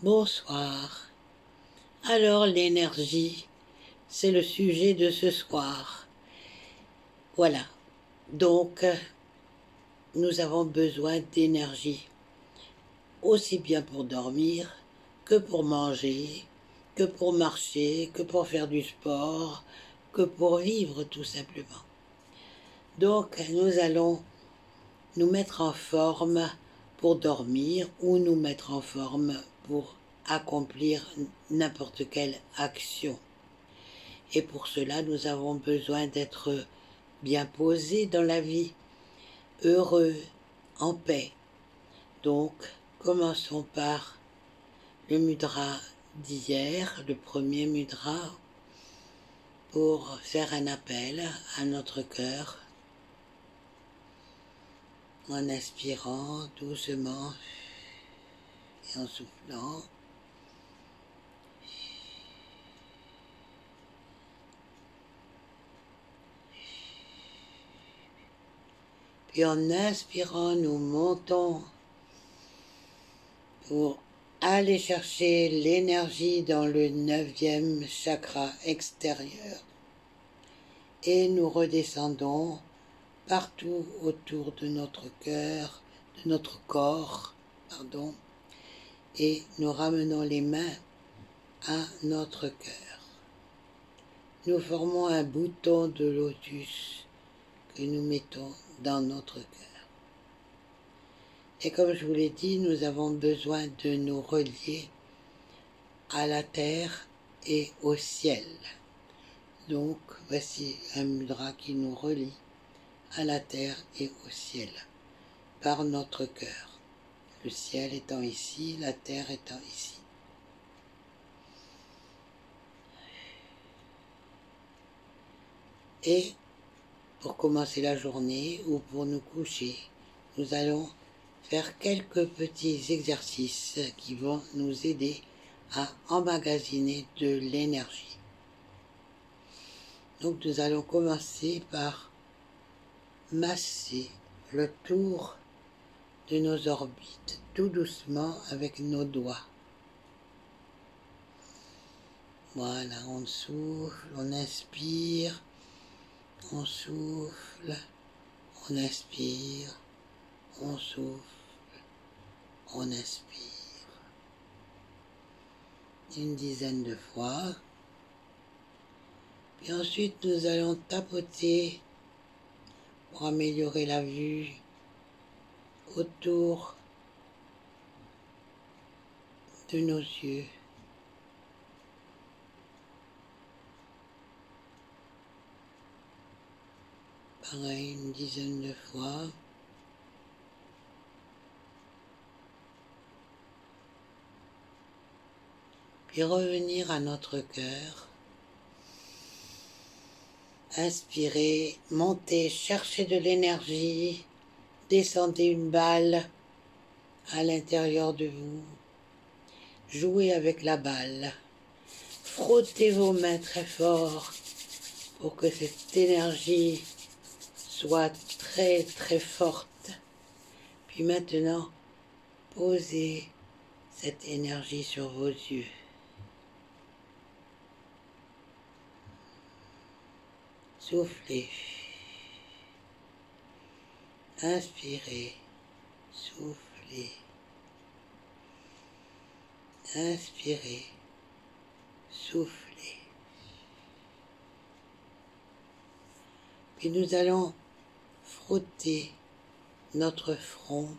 Bonsoir. Alors l'énergie, c'est le sujet de ce soir. Voilà. Donc, nous avons besoin d'énergie, aussi bien pour dormir, que pour manger, que pour marcher, que pour faire du sport, que pour vivre tout simplement. Donc, nous allons nous mettre en forme pour dormir ou nous mettre en forme pour accomplir n'importe quelle action. Et pour cela, nous avons besoin d'être bien posés dans la vie, heureux, en paix. Donc, commençons par le mudra d'hier, le premier mudra, pour faire un appel à notre cœur, en inspirant doucement et en soufflant. Puis en inspirant, nous montons pour aller chercher l'énergie dans le 9e chakra extérieur. Et nous redescendons partout autour de notre cœur, de notre corps, pardon, et nous ramenons les mains à notre cœur. Nous formons un bouton de lotus que nous mettons dans notre cœur. Et comme je vous l'ai dit, nous avons besoin de nous relier à la terre et au ciel. Donc, voici un mudra qui nous relie à la terre et au ciel par notre cœur. Le ciel étant ici, la terre étant ici. Et pour commencer la journée ou pour nous coucher, nous allons faire quelques petits exercices qui vont nous aider à emmagasiner de l'énergie. Donc nous allons commencer par masser le tour de nos orbites, tout doucement avec nos doigts. Voilà, on souffle, on inspire, on souffle, on inspire, on souffle, on inspire. Une dizaine de fois. Puis ensuite, nous allons tapoter pour améliorer la vue autour de nos yeux. Pareil, une dizaine de fois. Puis revenir à notre cœur. Inspirez, montez, cherchez de l'énergie, descendez une balle à l'intérieur de vous. Jouez avec la balle. Frottez vos mains très fort pour que cette énergie soit très très forte. Puis maintenant, posez cette énergie sur vos yeux. Soufflez. Inspirez. Soufflez. Inspirez. Soufflez. Puis nous allons frotter notre front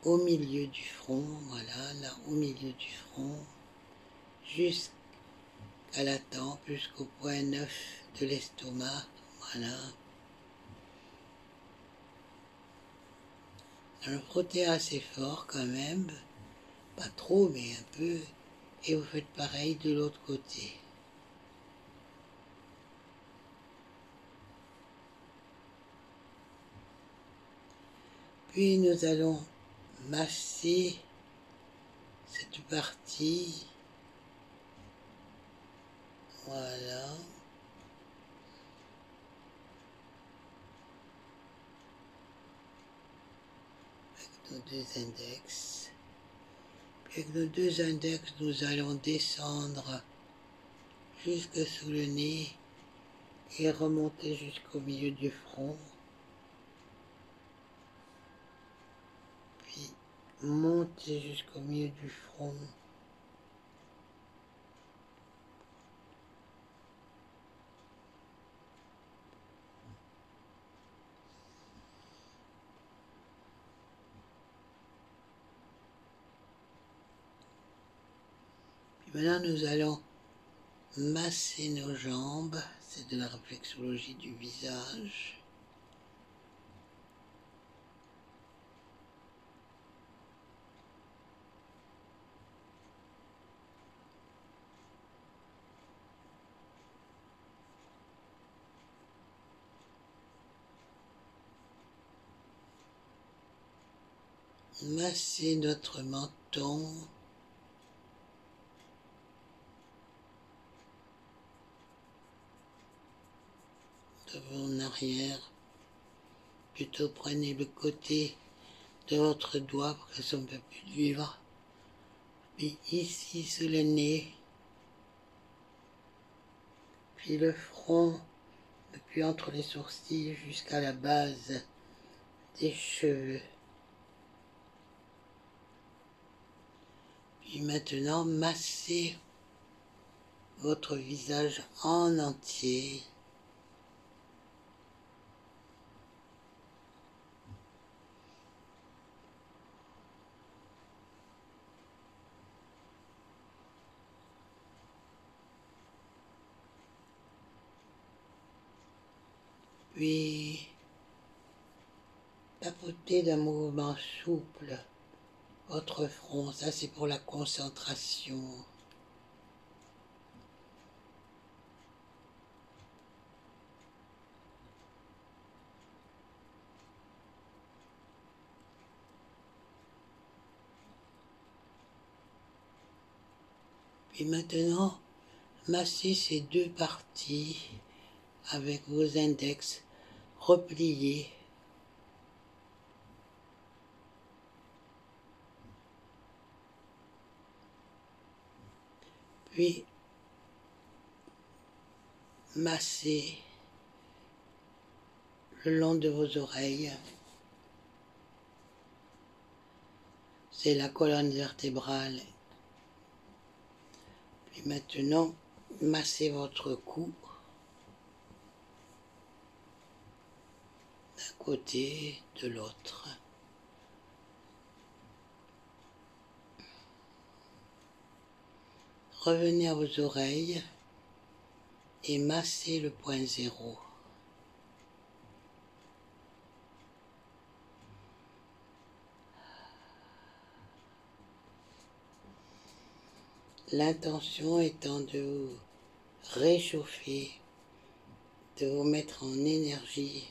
au milieu du front, voilà, là au milieu du front, jusqu'à la tempe, jusqu'au point 9 de l'estomac, voilà. Alors frottez assez fort quand même, pas trop mais un peu, et vous faites pareil de l'autre côté. Puis nous allons masser cette partie, voilà. Avec nos deux index. Avec nos deux index, nous allons descendre jusque sous le nez et remonter jusqu'au milieu du front. Puis monter jusqu'au milieu du front. Maintenant, nous allons masser nos jambes. C'est de la réflexologie du visage. Masser notre menton. Devant en arrière. Plutôt prenez le côté de votre doigt pour que ça ne peut plus vivre. Puis ici sous le nez. Puis le front, depuis entre les sourcils jusqu'à la base des cheveux. Puis maintenant, massez votre visage en entier. Puis, papotez d'un mouvement souple votre front. Ça, c'est pour la concentration. Puis maintenant, massez ces deux parties avec vos index repliés. Puis, massez le long de vos oreilles. C'est la colonne vertébrale. Puis maintenant, massez votre cou. D'un côté, de l'autre. Revenez à vos oreilles et massez le point zéro. L'intention étant de vous réchauffer, de vous mettre en énergie,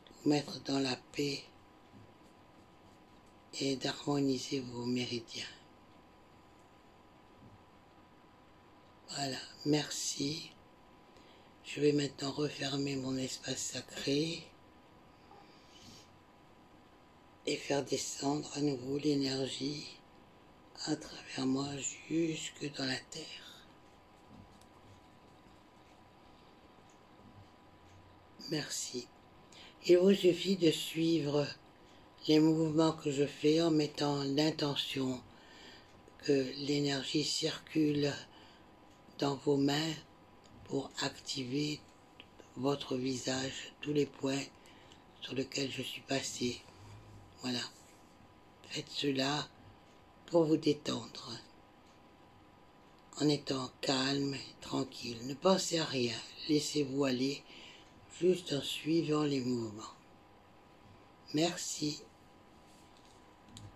de vous mettre dans la paix et d'harmoniser vos méridiens. Voilà, merci. Je vais maintenant refermer mon espace sacré et faire descendre à nouveau l'énergie à travers moi jusque dans la terre. Merci. Il vous suffit de suivre les mouvements que je fais en mettant l'intention que l'énergie circule dans vos mains pour activer votre visage, tous les points sur lesquels je suis passé. Voilà. Faites cela pour vous détendre, en étant calme et tranquille. Ne pensez à rien, laissez-vous aller juste en suivant les mouvements. Merci.